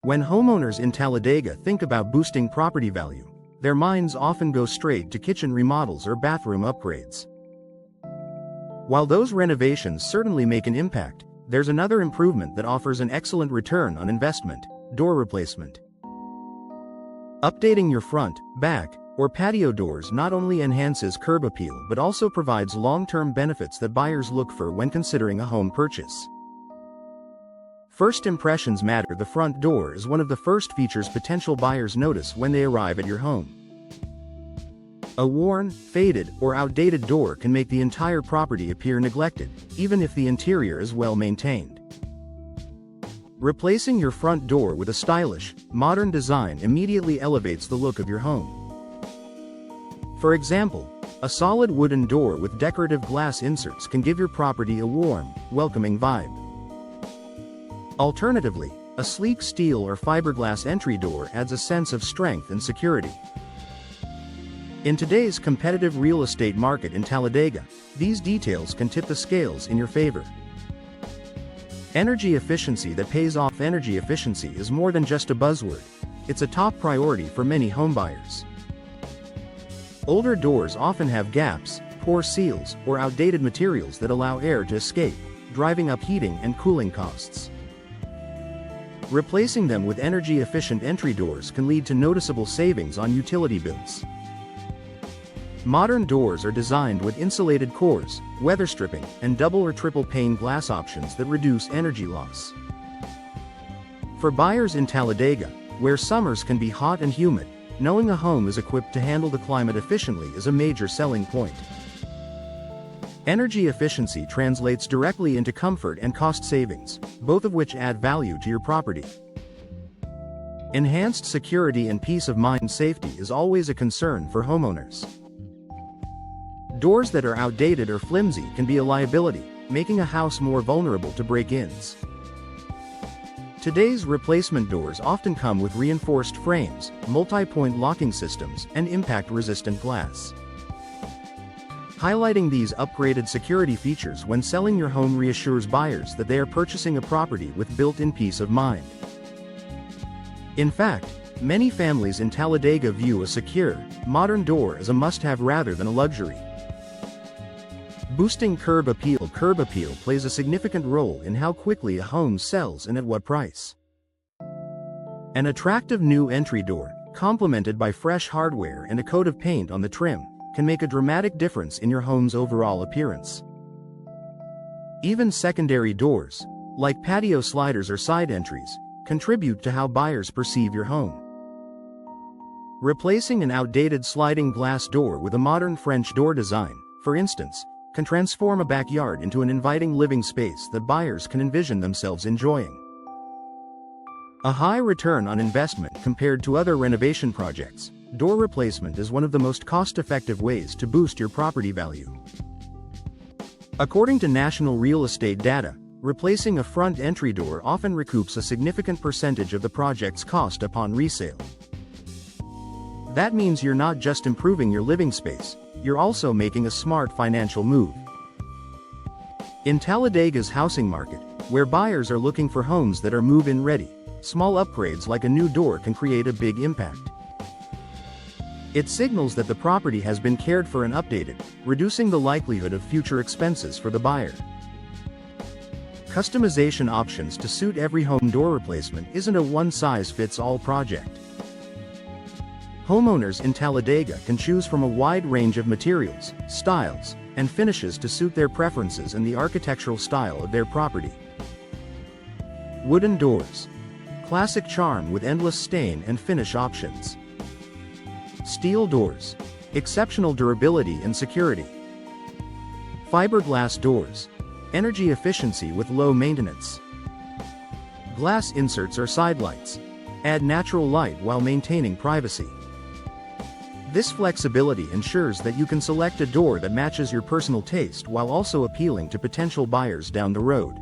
When homeowners in Talladega think about boosting property value, their minds often go straight to kitchen remodels or bathroom upgrades. While those renovations certainly make an impact, there's another improvement that offers an excellent return on investment: door replacement. Updating your front, back, or patio doors not only enhances curb appeal but also provides long-term benefits that buyers look for when considering a home purchase. First impressions matter. The front door is one of the first features potential buyers notice when they arrive at your home. A worn, faded, or outdated door can make the entire property appear neglected, even if the interior is well maintained. Replacing your front door with a stylish, modern design immediately elevates the look of your home. For example, a solid wooden door with decorative glass inserts can give your property a warm, welcoming vibe. Alternatively, a sleek steel or fiberglass entry door adds a sense of strength and security. In today's competitive real estate market in Talladega, these details can tip the scales in your favor. Energy efficiency that pays off. Energy efficiency is more than just a buzzword. It's a top priority for many homebuyers. Older doors often have gaps, poor seals, or outdated materials that allow air to escape, driving up heating and cooling costs. Replacing them with energy-efficient entry doors can lead to noticeable savings on utility bills. Modern doors are designed with insulated cores, weather stripping, and double or triple pane glass options that reduce energy loss. For buyers in Talladega, where summers can be hot and humid, knowing a home is equipped to handle the climate efficiently is a major selling point. Energy efficiency translates directly into comfort and cost savings, both of which add value to your property. Enhanced security and peace of mind. Safety is always a concern for homeowners. Doors that are outdated or flimsy can be a liability, making a house more vulnerable to break-ins. Today's replacement doors often come with reinforced frames, multi-point locking systems, and impact-resistant glass. Highlighting these upgraded security features when selling your home reassures buyers that they are purchasing a property with built-in peace of mind. In fact, many families in Talladega view a secure, modern door as a must-have rather than a luxury. Boosting curb appeal. Curb appeal plays a significant role in how quickly a home sells and at what price. An attractive new entry door, complemented by fresh hardware and a coat of paint on the trim, can make a dramatic difference in your home's overall appearance. Even secondary doors, like patio sliders or side entries, contribute to how buyers perceive your home. Replacing an outdated sliding glass door with a modern French door design, for instance, can transform a backyard into an inviting living space that buyers can envision themselves enjoying. A high return on investment compared to other renovation projects, door replacement is one of the most cost-effective ways to boost your property value. According to national real estate data, replacing a front entry door often recoups a significant percentage of the project's cost upon resale. That means you're not just improving your living space, you're also making a smart financial move. In Talladega's housing market, where buyers are looking for homes that are move-in ready, small upgrades like a new door can create a big impact. It signals that the property has been cared for and updated, reducing the likelihood of future expenses for the buyer. Customization options to suit every home. Door replacement isn't a one-size-fits-all project. Homeowners in Talladega can choose from a wide range of materials, styles, and finishes to suit their preferences and the architectural style of their property. Wooden doors. Classic charm with endless stain and finish options. Steel doors. Exceptional durability and security. Fiberglass doors. Energy efficiency with low maintenance. Glass inserts or sidelights. Add natural light while maintaining privacy. This flexibility ensures that you can select a door that matches your personal taste while also appealing to potential buyers down the road.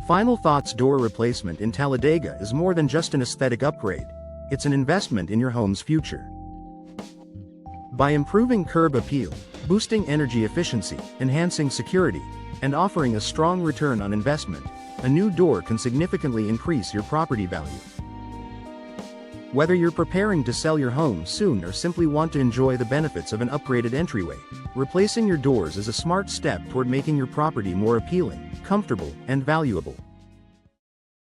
Final thoughts. Door replacement in Talladega is more than just an aesthetic upgrade. It's an investment in your home's future. By improving curb appeal, boosting energy efficiency, enhancing security, and offering a strong return on investment, a new door can significantly increase your property value. Whether you're preparing to sell your home soon or simply want to enjoy the benefits of an upgraded entryway, replacing your doors is a smart step toward making your property more appealing, comfortable, and valuable.